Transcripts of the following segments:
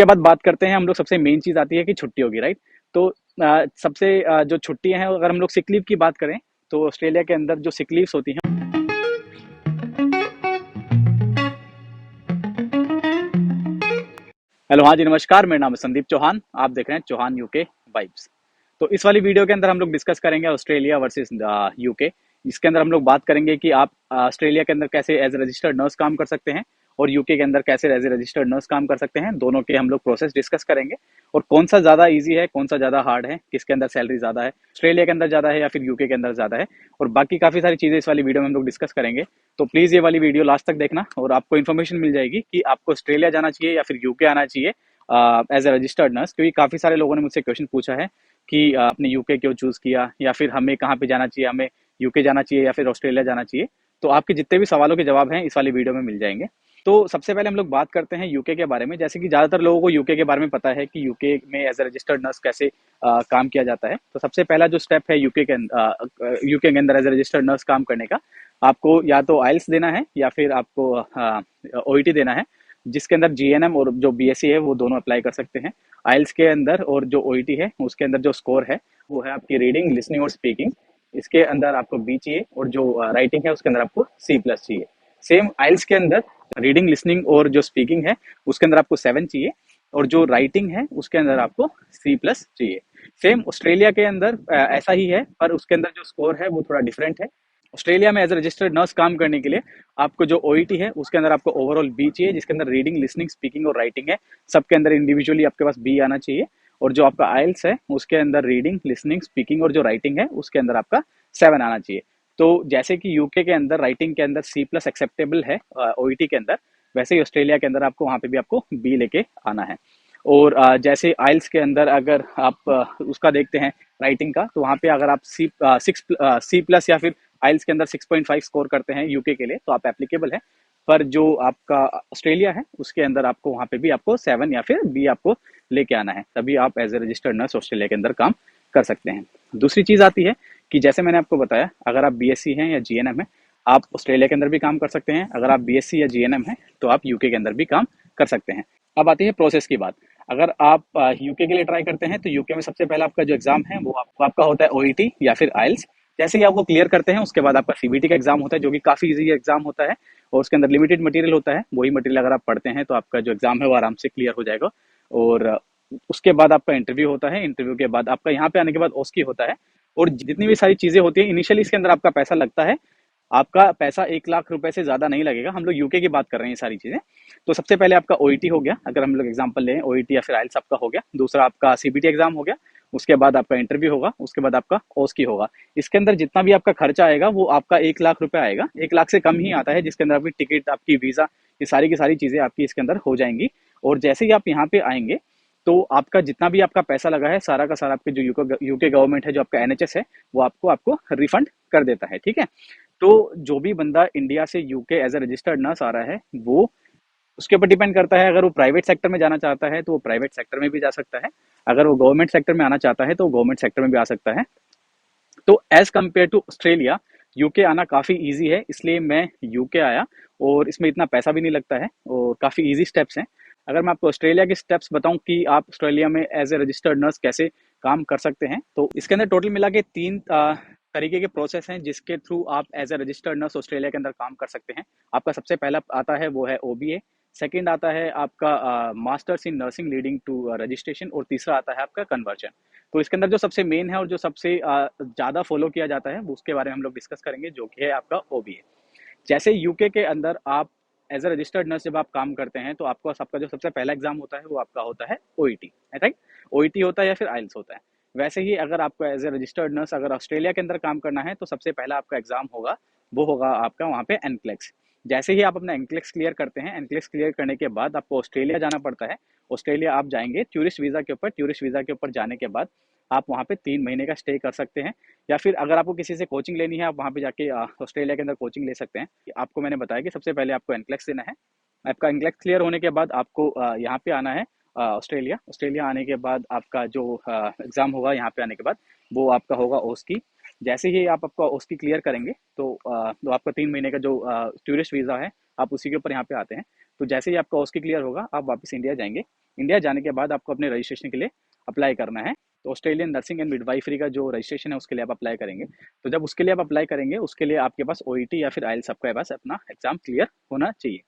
उसके बाद बात करते हैं हम लोग, सबसे मेन चीज आती है कि छुट्टी होगी, राइट। तो सबसे जो छुट्टियां हैं, अगर हम लोग सिक लीव की बात करें तो ऑस्ट्रेलिया के अंदर जो सिक लीव्स होती हैं। हेलो, हाँ जी, नमस्कार। मेरा नाम है संदीप चौहान। आप देख रहे हैं चौहान यूके वाइब्स। तो इस वाली वीडियो के अंदर हम लोग डिस्कस करेंगे ऑस्ट्रेलिया वर्सेस यूके। इसके अंदर हम लोग बात करेंगे कि आप ऑस्ट्रेलिया के अंदर कैसे एज ए रजिस्टर्ड नर्स काम कर सकते हैं और यूके के अंदर कैसे एज ए रजिस्टर्ड नर्स काम कर सकते हैं। दोनों के हम लोग प्रोसेस डिस्कस करेंगे और कौन सा ज्यादा इजी है, कौन सा ज्यादा हार्ड है, किसके अंदर सैलरी ज्यादा है, ऑस्ट्रेलिया के अंदर ज्यादा है या फिर यूके के अंदर ज्यादा है, और बाकी काफी सारी चीजें इस वाली वीडियो में हम लोग डिस्कस करेंगे। तो प्लीज ये वाली वीडियो लास्ट तक देखना और आपको इन्फॉर्मेशन मिल जाएगी कि आपको ऑस्ट्रेलिया जाना चाहिए या फिर यूके आना चाहिए एज ए रजिस्टर्ड नर्स। क्योंकि काफी सारे लोगों ने मुझसे क्वेश्चन पूछा है कि आपने यूके क्यों चूज किया, या फिर हमें कहाँ पे जाना चाहिए, हमें यूके जाना चाहिए या फिर ऑस्ट्रेलिया जाना चाहिए। तो आपके जितने भी सवालों के जवाब हैं इस वाली वीडियो में मिल जाएंगे। तो सबसे पहले हम लोग बात करते हैं यूके के बारे में। जैसे कि ज्यादातर लोगों को यूके के बारे में पता है कि यूके में एज ए रजिस्टर्ड नर्स कैसे काम किया जाता है। तो सबसे पहला जो स्टेप है यूके के अंदर एज ए रजिस्टर्ड नर्स काम करने का, आपको या तो आइल्स देना है या फिर आपको ओईटी देना है, जिसके अंदर जीएनएम और जो बीएससी है वो दोनों अप्लाई कर सकते हैं। आइल्स के अंदर और जो ओईटी है उसके अंदर जो स्कोर है वो है आपकी रीडिंग, लिसनिंग और स्पीकिंग। इसके अंदर आपको बी चाहिए और जो राइटिंग है उसके अंदर आपको सी प्लस चाहिए। सेम आइल्स के अंदर रीडिंग, लिसनिंग और जो स्पीकिंग है उसके अंदर आपको 7 चाहिए और जो राइटिंग है उसके अंदर आपको सी प्लस चाहिए। सेम ऑस्ट्रेलिया के अंदर ऐसा ही है, पर उसके अंदर जो स्कोर है वो थोड़ा डिफरेंट है। ऑस्ट्रेलिया में एज ए रजिस्टर्ड नर्स काम करने के लिए आपको जो ओईटी है उसके अंदर आपको ओवरऑल बी चाहिए, जिसके अंदर रीडिंग, लिसनिंग, स्पीकिंग और राइटिंग है। सबके अंदर इंडिविजुअली आपके पास बी आना चाहिए। और जो आपका आइल्स है उसके अंदर रीडिंग, लिसनिंग, स्पीकिंग और जो राइटिंग है उसके अंदर आपका 7 आना चाहिए। तो जैसे कि यूके के अंदर राइटिंग के अंदर सी प्लस एक्सेप्टेबल है ओईटी के अंदर, वैसे ही ऑस्ट्रेलिया के अंदर आपको वहां पे भी आपको बी लेके आना है। और जैसे आइल्स के अंदर अगर आप उसका देखते हैं राइटिंग का, तो वहाँ पे अगर आप सी प्लस या फिर आइल्स के अंदर 6.5 स्कोर करते हैं यूके के लिए तो आप एप्लीकेबल है। पर जो आपका ऑस्ट्रेलिया है उसके अंदर आपको वहाँ पे भी आपको 7 या फिर बी आपको लेके आना है, तभी आप as a registered nurse Australia के अंदर काम कर सकते हैं। दूसरी चीज आती है कि जैसे मैंने आपको बताया, अगर आप बीएससी हैं या जीएनएम है, आप ऑस्ट्रेलिया के अंदर भी काम कर सकते हैं। अगर आप बीएससी या जीएनएम है तो आप यूके के अंदर भी काम कर सकते हैं। अब आती है प्रोसेस की बात। अगर आप यूके के लिए ट्राई करते हैं तो यूके में सबसे पहला आपका जो एग्जाम है वो आपका होता है ओईटी या फिर आइल्स। जैसे ही आप वो क्लियर करते हैं उसके बाद आपका सीबीटी का एग्जाम होता है, जो कि काफी इजी एग्जाम होता है और उसके अंदर लिमिटेड मटेरियल होता है। वही मटेरियल अगर आप पढ़ते हैं तो आपका जो एग्जाम है वो आराम से क्लियर हो जाएगा। और उसके बाद आपका इंटरव्यू होता है। इंटरव्यू के बाद आपका यहाँ पे आने के बाद ओस्की होता है। और जितनी भी सारी चीजें होती है इनिशियली इसके अंदर आपका पैसा लगता है। आपका पैसा 1 लाख रुपए से ज्यादा नहीं लगेगा। हम लोग यूके की बात कर रहे हैं ये सारी चीजें। तो सबसे पहले आपका ओईटी हो गया, अगर हम लोग एग्जांपल लें ओईटी या फिर आइल्स आपका हो गया। दूसरा आपका सीबीटी एग्जाम हो गया। उसके बाद आपका इंटरव्यू होगा, उसके बाद आपका ओस्की होगा। इसके अंदर जितना भी आपका खर्चा आएगा वो आपका 1 लाख रुपए आएगा। 1 लाख से कम ही आता है, जिसके अंदर आपकी टिकट, आपकी वीजा, ये सारी की सारी चीजें आपकी इसके अंदर हो जाएंगी। और जैसे ही आप यहाँ पे आएंगे तो आपका जितना भी आपका पैसा लगा है सारा का सारा आपके जो यूके गवर्नमेंट है, जो आपका एनएचएस है, वो आपको आपको रिफंड कर देता है। ठीक है। तो जो भी बंदा इंडिया से UK as a registered nurse आ रहा है वो, उसके ऊपर डिपेंड करता है। अगर वो प्राइवेट सेक्टर में जाना चाहता है तो वो प्राइवेट सेक्टर में भी जा सकता है। अगर वो गवर्नमेंट सेक्टर में आना चाहता है तो वो गवर्नमेंट सेक्टर में भी आ सकता है। तो as compare to Australia, UK आना काफी इजी है, इसलिए मैं यूके आया। और इसमें इतना पैसा भी नहीं लगता है और काफी इजी स्टेप्स हैं। अगर मैं आपको ऑस्ट्रेलिया के स्टेप्स बताऊं कि आप ऑस्ट्रेलिया में एज ए रजिस्टर्ड नर्स कैसे काम कर सकते हैं, तो इसके अंदर टोटल मिला के 3 तरीके के प्रोसेस हैं जिसके थ्रू आप as a registered nurse Australia के अंदर काम कर सकते हैं। आपका सबसे पहला आता है वो है ओबीए। सेकंड आता है आपका masters in nursing leading to registration. और तीसरा आता है आपका कन्वर्जन। तो इसके अंदर जो सबसे मेन है और जो सबसे ज्यादा फॉलो किया जाता है उसके बारे में हम लोग डिस्कस करेंगे, जो कि है आपका ओबीए। जैसे यूके के अंदर आप एज ए रजिस्टर्ड नर्स जब आप काम करते हैं तो आपको आपका जो सबसे पहला एग्जाम होता है वो आपका होता है ओईटी, राइट। ओईटी होता है या फिर आइल्स होता है। वैसे ही अगर आपको एज ए रजिस्टर्ड नर्स अगर ऑस्ट्रेलिया के अंदर काम करना है तो सबसे पहला आपका एग्जाम होगा, वो होगा आपका वहाँ पे एनक्लेक्स। जैसे ही आप अपना एनक्लेक्स क्लियर करते हैं, एनक्लेक्स क्लियर करने के बाद आपको ऑस्ट्रेलिया जाना पड़ता है। ऑस्ट्रेलिया आप जाएंगे टूरिस्ट वीजा के ऊपर। टूरिस्ट वीजा के ऊपर जाने के बाद आप वहाँ पे 3 महीने का स्टे कर सकते हैं। या फिर अगर आपको किसी से कोचिंग लेनी है आप वहाँ पे जाके ऑस्ट्रेलिया के अंदर कोचिंग ले सकते हैं। आपको मैंने बताया कि सबसे पहले आपको एनक्लेक्स देना है। आपका एनक्लेक्स क्लियर होने के बाद आपको यहाँ पे आना है ऑस्ट्रेलिया। ऑस्ट्रेलिया आने के बाद आपका जो एग्जाम होगा यहाँ पे आने के बाद वो आपका होगा ओस्की। जैसे ही आप आपका ओस्की क्लियर करेंगे तो आपका 3 महीने का जो टूरिस्ट वीजा है आप उसी के ऊपर यहाँ पे आते हैं। तो जैसे ही आपका OSCE क्लियर होगा, आप वापस इंडिया जाएंगे। इंडिया जाने के बाद आपको अपने रजिस्ट्रेशन के लिए अप्लाई करना है। तो ऑस्ट्रेलियन नर्सिंग एंड मिडवाइफरी का जो रजिस्ट्रेशन है उसके लिए आप अप्लाई करेंगे। तो जब उसके लिए आप अप्लाई करेंगे, उसके लिए आपके पास OET या फिर IELTS आपके पास अपना एग्जाम क्लियर होना चाहिए।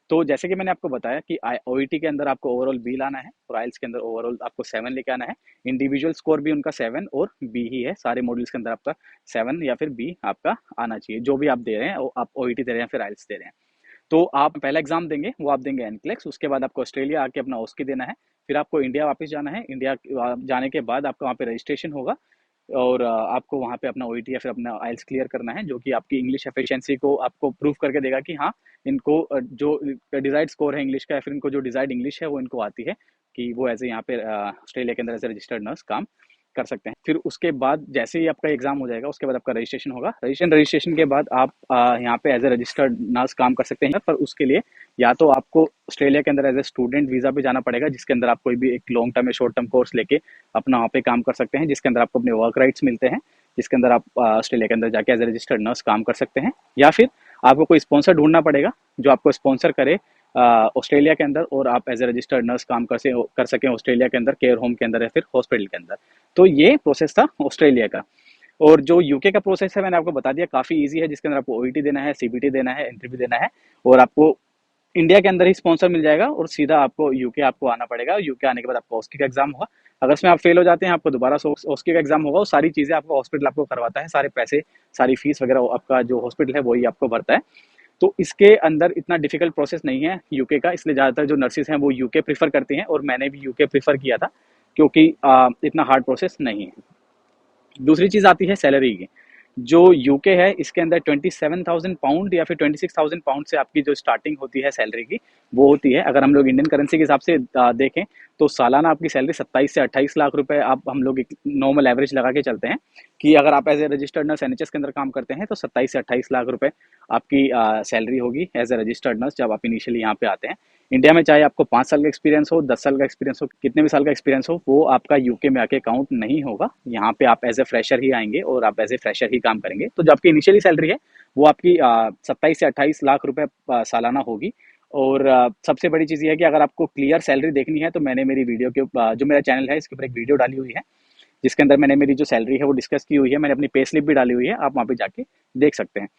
तो जैसे कि मैंने आपको बताया कि OET के अंदर आपको ओवरऑल बी लाना है और IELTS के अंदर ओवरऑल आपको 7 लेके आना है। इंडिविजुअल स्कोर भी उनका 7 और बी ही है, सारे मॉड्यूल्स के अंदर आपका 7 या फिर बी आपका आना चाहिए। जो भी आप दे रहे हैं, आप OET दे रहे हैं फिर IELTS दे रहे हैं। तो आप पहला एग्जाम देंगे, वो आप देंगे NCLEX। उसके बाद आपको ऑस्ट्रेलिया आके अपना OSCE देना है। फिर आपको इंडिया वापस जाना है। इंडिया जाने के बाद आपका वहाँ पे रजिस्ट्रेशन होगा और आपको वहाँ पे अपना OET या फिर अपना IELTS क्लियर करना है, जो कि आपकी इंग्लिश एफिशिएंसी को आपको प्रूव करके देगा कि हाँ, इनको जो डिजायर्ड स्कोर है इंग्लिश का या फिर इनको जो डिजायर्ड इंग्लिश है वो इनको आती है, कि वो एज ए यहाँ पे ऑस्ट्रेलिया के अंदर एज ए रजिस्टर्ड नर्स काम कर सकते हैं। फिर उसके बाद जैसे ही आपका एग्जाम हो जाएगा, उसके बाद आपका रजिस्ट्रेशन होगा। रजिस्ट्रेशन के बाद आप यहाँ पे एज ए रजिस्टर्ड नर्स काम कर सकते हैं। पर उसके लिए या तो आपको ऑस्ट्रेलिया के अंदर एज ए स्टूडेंट वीजा पे जाना पड़ेगा, जिसके अंदर आप कोई भी एक लॉन्ग टर्म या शॉर्ट टर्म कोर्स लेके अपना वहाँ पे काम कर सकते हैं, जिसके अंदर आपको अपने वर्क राइट्स मिलते हैं, जिसके अंदर आप ऑस्ट्रेलिया के अंदर जाके एज ए रजिस्टर्ड नर्स काम कर सकते हैं। या फिर आपको कोई स्पॉन्सर ढूंढना पड़ेगा जो आपको स्पॉन्सर करे ऑस्ट्रेलिया के अंदर, और आप एज ए रजिस्टर्ड नर्स काम कर सकें ऑस्ट्रेलिया के अंदर, केयर होम के अंदर या फिर हॉस्पिटल के अंदर। तो ये प्रोसेस था ऑस्ट्रेलिया का। और जो यूके का प्रोसेस है मैंने आपको बता दिया, काफी इजी है, जिसके अंदर आपको OET देना है, CBT देना है, इंटरव्यू देना है, और आपको इंडिया के अंदर ही स्पॉन्सर मिल जाएगा और सीधा आपको यूके आपको आना पड़ेगा। यूके आने के बाद आपको OSCE का एग्जाम होगा। अगर उसमें आप फेल हो जाते हैं, आपको दोबारा OSCE का एग्जाम होगा, और सारी चीजें आपको हॉस्पिटल आपको करवाता है, सारे पैसे सारी फीस वगैरह आपका जो हॉस्पिटल है वही आपको भरता है। तो इसके अंदर इतना डिफिकल्ट प्रोसेस नहीं है यूके का, इसलिए ज़्यादातर जो नर्सिस हैं वो यूके प्रीफर करती हैं, और मैंने भी यूके प्रीफर किया था, क्योंकि इतना हार्ड प्रोसेस नहीं है। दूसरी चीज़ आती है सैलरी की। जो यूके है इसके अंदर 27,000 पाउंड या फिर 26,000 पाउंड से आपकी जो स्टार्टिंग होती है सैलरी की, वो होती है। अगर हम लोग इंडियन करेंसी के हिसाब से देखें, तो सालाना आपकी सैलरी 27 से 28 लाख रुपए आप हम लोग एक नॉर्मल एवरेज लगा के चलते हैं, कि अगर आप as a registered nurse NHS के अंदर काम करते हैं तो 27 से 28 लाख रुपए आपकी सैलरी होगी एज ए रजिस्टर्ड नर्स, जब आप इनिशियली यहाँ पे आते हैं। इंडिया में चाहे आपको 5 साल का एक्सपीरियंस हो, 10 साल का एक्सपीरियंस हो, कितने भी साल का एक्सपीरियंस हो, वो आपका यूके में आके काउंट नहीं होगा। यहाँ पे आप एज ए फ्रेशर ही आएंगे और आप एज ए फ्रेशर ही काम करेंगे। तो जो आपकी इनिशियली सैलरी है वो आपकी 27 से 28 लाख रुपए सालाना होगी। और सबसे बड़ी चीज़ ये है कि अगर आपको क्लियर सैलरी देखनी है, तो मैंने मेरी वीडियो के जो मेरा चैनल है इसके ऊपर एक वीडियो डाली हुई है, जिसके अंदर मैंने मेरी जो सैलरी है वो डिस्कस की हुई है। मैंने अपनी पे स्लिप भी डाली हुई है, आप वहाँ पे जाके देख सकते हैं।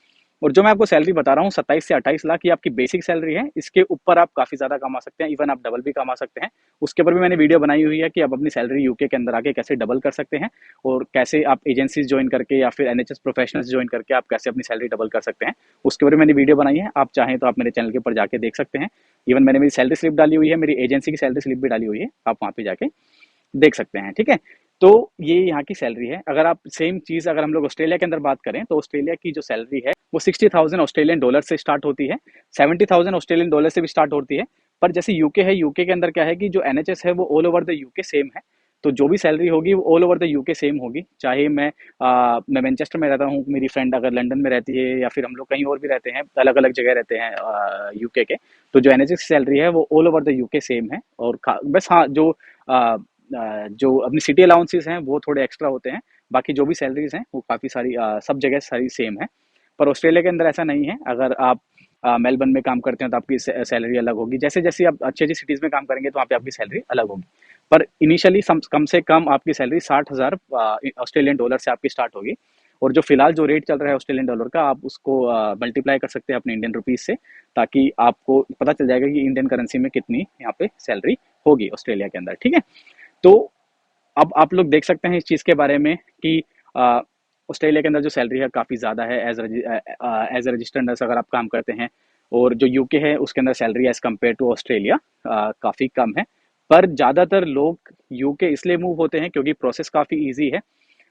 और जो मैं आपको सैलरी बता रहा हूँ 27 से 28 लाख, ये आपकी बेसिक सैलरी है। इसके ऊपर आप काफ़ी ज़्यादा कमा सकते हैं, इवन आप डबल भी कमा सकते हैं। उसके ऊपर भी मैंने वीडियो बनाई हुई है कि आप अपनी सैलरी यूके के अंदर आके कैसे डबल कर सकते हैं, और कैसे आप एजेंसीज ज्वाइन करके या फिर NHS प्रोफेशनल्स ज्वाइन करके आप कैसे अपनी सैलरी डबल कर सकते हैं। उसके ऊपर मैंने वीडियो बनाई है, आप चाहें तो आप मेरे चैनल के ऊपर जाके देख सकते हैं। इवन मैंने मेरी सैलरी स्लिप डाली हुई है, मेरी एजेंसी की सैलरी स्लिप भी डाली हुई है, आप वहाँ पे जाके देख सकते हैं। ठीक है, तो ये यहाँ की सैलरी है। अगर आप सेम चीज़ अगर हम लोग ऑस्ट्रेलिया के अंदर बात करें, तो ऑस्ट्रेलिया की जो सैलरी है वो 60,000 ऑस्ट्रेलियन डॉलर से स्टार्ट होती है, 70,000 ऑस्ट्रेलियन डॉलर से भी स्टार्ट होती है। पर जैसे यूके है, यूके के अंदर क्या है कि जो NHS है वो all over the UK same है। तो जो भी सैलरी होगी वो all over the UK same होगी। चाहे मैं मैनचेस्टर में रहता हूँ, मेरी फ्रेंड अगर लंदन में रहती है, या फिर हम लोग कहीं और भी रहते हैं, अलग अलग जगह रहते हैं यूके के, तो जो NHS की सैलरी है वो all over the UK same है। और बस हाँ, जो अपनी सिटी अलाउंसेस हैं वो थोड़े एक्स्ट्रा होते हैं, बाकी जो भी सैलरीज हैं वो काफ़ी सारी सब जगह सारी सेम है। पर ऑस्ट्रेलिया के अंदर ऐसा नहीं है। अगर आप मेलबर्न में काम करते हैं तो आपकी सैलरी अलग होगी, जैसे जैसे आप अच्छी अच्छी सिटीज़ में काम करेंगे तो वहाँ पे आपकी सैलरी अलग होगी। पर इनिशियली कम से कम आपकी सैलरी 60,000 ऑस्ट्रेलियन डॉलर से आपकी स्टार्ट होगी। और जो फिलहाल जो रेट चल रहा है ऑस्ट्रेलियन डॉलर का, आप उसको मल्टीप्लाई कर सकते हैं अपने इंडियन रुपीज़ से, ताकि आपको पता चल जाएगा कि इंडियन करेंसी में कितनी यहाँ पे सैलरी होगी ऑस्ट्रेलिया के अंदर। ठीक है, तो अब आप लोग देख सकते हैं इस चीज़ के बारे में कि ऑस्ट्रेलिया के अंदर जो सैलरी है काफ़ी ज़्यादा है एज ए रजिस्टर्ड नर्स अगर आप काम करते हैं। और जो यूके है उसके अंदर salary as compare to Australia काफ़ी कम है। पर ज़्यादातर लोग यूके इसलिए मूव होते हैं क्योंकि प्रोसेस काफ़ी ईजी है,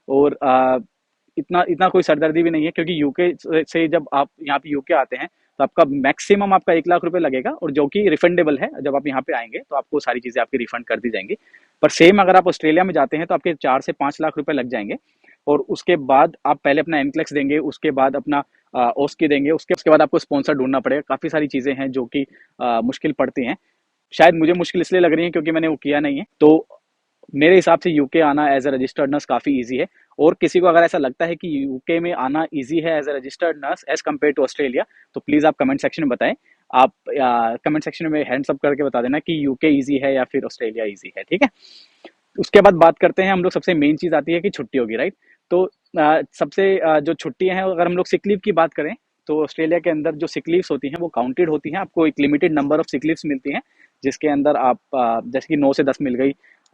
और इतना इतना कोई सरदर्दी भी नहीं है, क्योंकि यूके से जब आप यहाँ पे यूके आते हैं तो आपका मैक्सिमम आपका 1 लाख रुपए लगेगा, और जो कि रिफंडेबल है। जब आप यहाँ पे आएंगे तो आपको सारी चीज़ें आपकी रिफंड कर दी जाएंगी। पर सेम अगर आप ऑस्ट्रेलिया में जाते हैं तो आपके 4 से 5 लाख रुपए लग जाएंगे, और उसके बाद आप पहले अपना NCLEX देंगे, उसके बाद अपना OSCE देंगे, उसके बाद आपको स्पॉन्सर ढूंढना पड़ेगा। काफ़ी सारी चीज़ें हैं जो कि मुश्किल पड़ती हैं। शायद मुझे मुश्किल इसलिए लग रही है क्योंकि मैंने वो किया नहीं है। तो मेरे हिसाब से यूके आना एज अ रजिस्टर्ड नर्स काफ़ी ईजी है। और किसी को अगर ऐसा लगता है कि यूके में आना ईजी है as a registered nurse as compare to Australia, तो प्लीज़ आप कमेंट सेक्शन में बताएं। आप कमेंट सेक्शन में हैंड्स अप करके बता देना कि यूके ईजी है या फिर ऑस्ट्रेलिया ईजी है, ठीक है। उसके बाद बात करते हैं हम लोग, सबसे मेन चीज आती है कि छुट्टी होगी, राइट। तो जो छुट्टियां हैं, अगर हम लोग सिक लीव की बात करें तो ऑस्ट्रेलिया के अंदर जो सिक लीव्स होती हैं वो काउंटेड होती हैं। आपको एक limited number of sick leaves मिलती हैं, जिसके अंदर आप जैसे कि 9 से 10 मिल गई,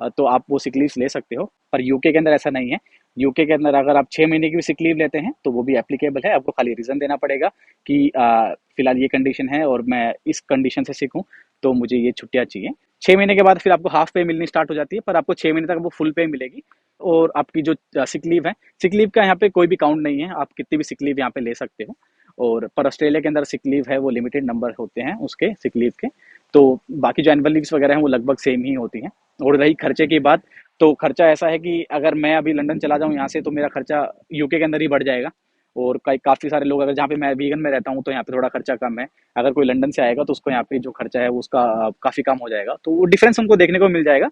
तो आप वो सिक लीव्स ले सकते हो। पर यूके के अंदर ऐसा नहीं है। यूके के अंदर अगर आप 6 महीने की भी सिक लीव लेते हैं तो वो भी एप्लीकेबल है। आपको खाली रीजन देना पड़ेगा कि फिलहाल ये कंडीशन है और मैं इस कंडीशन से सिक हूँ, तो मुझे ये छुट्टियां चाहिए। 6 महीने के बाद फिर आपको हाफ पे मिलनी स्टार्ट हो जाती है, पर आपको 6 महीने तक वो फुल पे मिलेगी। और आपकी जो सिक लीव है, सिक लीव का यहाँ पे कोई भी काउंट नहीं है, आप कितनी भी सिक लीव यहाँ पे ले सकते हो। और पर ऑस्ट्रेलिया के अंदर सिक लीव है वो लिमिटेड नंबर होते हैं उसके सिक लीव के। तो बाकी जो एनुअल लीव्स वगैरह हैं वो लगभग सेम ही होती हैं। और रही खर्चे की बात, तो खर्चा ऐसा है कि अगर मैं अभी लंदन चला जाऊँ यहाँ से, तो मेरा खर्चा यूके के अंदर ही बढ़ जाएगा। और काफ़ी सारे लोग, अगर जहाँ पे मैं वीगन में रहता हूँ तो यहाँ पे थोड़ा खर्चा कम है। अगर कोई लंदन से आएगा तो उसको यहाँ पे जो खर्चा है वो उसका काफ़ी कम हो जाएगा, तो वो डिफरेंस उनको देखने को मिल जाएगा।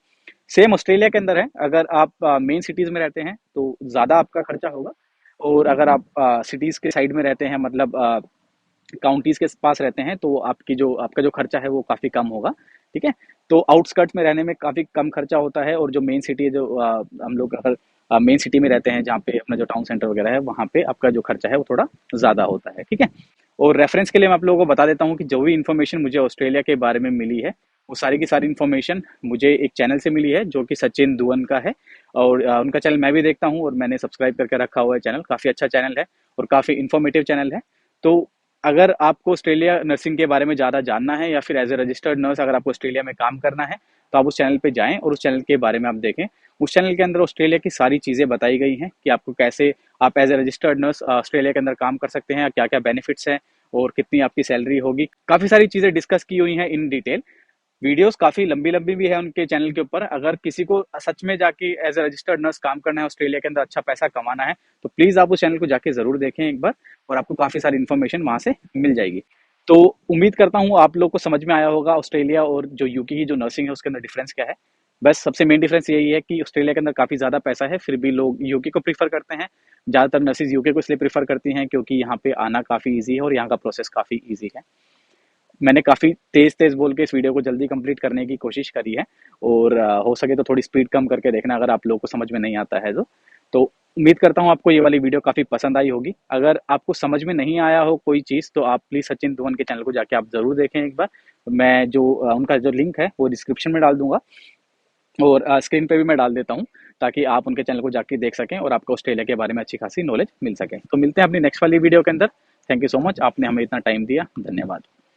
सेम ऑस्ट्रेलिया के अंदर है, अगर आप मेन सिटीज़ में रहते हैं तो ज़्यादा आपका खर्चा होगा। और अगर आप सिटीज़ के साइड में रहते हैं, मतलब काउंटीज के पास रहते हैं, तो आपका जो खर्चा है वो काफ़ी कम होगा, ठीक है। तो आउटस्कर्ट्स में रहने में काफ़ी कम खर्चा होता है, और जो मेन सिटी है, जो हम लोग अगर मेन सिटी में रहते हैं, जहाँ पे अपना जो टाउन सेंटर वगैरह है, वहाँ पे आपका जो खर्चा है वो थोड़ा ज़्यादा होता है, ठीक है। और रेफरेंस के लिए मैं आप लोगों को बता देता हूँ कि जो भी इन्फॉर्मेशन मुझे ऑस्ट्रेलिया के बारे में मिली है, वो सारी की सारी इन्फॉर्मेशन मुझे एक चैनल से मिली है जो कि सचिन दुवन का है। और उनका चैनल मैं भी देखता हूँ और मैंने सब्सक्राइब करके रखा हुआ है चैनल। काफ़ी अच्छा चैनल है और काफ़ी इन्फॉर्मेटिव चैनल है। तो अगर आपको ऑस्ट्रेलिया नर्सिंग के बारे में ज़्यादा जानना है, या फिर एज ए रजिस्टर्ड नर्स अगर आपको ऑस्ट्रेलिया में काम करना है, तो आप उस चैनल पे जाएं और उस चैनल के बारे में आप देखें। उस चैनल के अंदर ऑस्ट्रेलिया की सारी चीज़ें बताई गई हैं कि आपको कैसे आप as a registered nurse Australia के अंदर काम कर सकते हैं, क्या क्या बेनिफिट्स हैं और कितनी आपकी सैलरी होगी। काफ़ी सारी चीज़ें डिस्कस की हुई हैं इन डिटेल। वीडियोस काफी लंबी लंबी भी है उनके चैनल के ऊपर। अगर किसी को सच में जाके एज ए रजिस्टर्ड नर्स काम करना है, ऑस्ट्रेलिया के अंदर अच्छा पैसा कमाना है, तो प्लीज आप उस चैनल को जाके जरूर देखें एक बार, और आपको काफी सारी इन्फॉर्मेशन वहां से मिल जाएगी। तो उम्मीद करता हूँ आप लोग को समझ में आया होगा ऑस्ट्रेलिया और जो यूके की जो नर्सिंग है उसके अंदर डिफरेंस क्या है। बस सबसे मेन डिफरेंस यही है कि ऑस्ट्रेलिया के अंदर काफी ज्यादा पैसा है, फिर भी लोग यूके को प्रीफर करते हैं। ज्यादातर नर्सिस यूके को इसलिए प्रीफर करती हैं क्योंकि यहाँ पे आना काफी ईजी है और यहाँ का प्रोसेस काफी ईजी है। मैंने काफ़ी तेज़ तेज़ बोल के इस वीडियो को जल्दी कंप्लीट करने की कोशिश करी है, और हो सके तो थोड़ी स्पीड कम करके देखना अगर आप लोगों को समझ में नहीं आता है तो उम्मीद करता हूँ आपको ये वाली वीडियो काफ़ी पसंद आई होगी। अगर आपको समझ में नहीं आया हो कोई चीज़, तो आप प्लीज़ सचिन धवन के चैनल को जाके आप ज़रूर देखें एक बार। मैं जो उनका जो लिंक है वो डिस्क्रिप्शन में डाल दूंगा, और स्क्रीन पे भी मैं डाल देता हूँ, ताकि आप उनके चैनल को जाके देख सकें और आपको ऑस्ट्रेलिया के बारे में अच्छी खासी नॉलेज मिल सके। तो मिलते हैं अपनी नेक्स्ट वाली वीडियो के अंदर। थैंक यू सो मच, आपने हमें इतना टाइम दिया, धन्यवाद।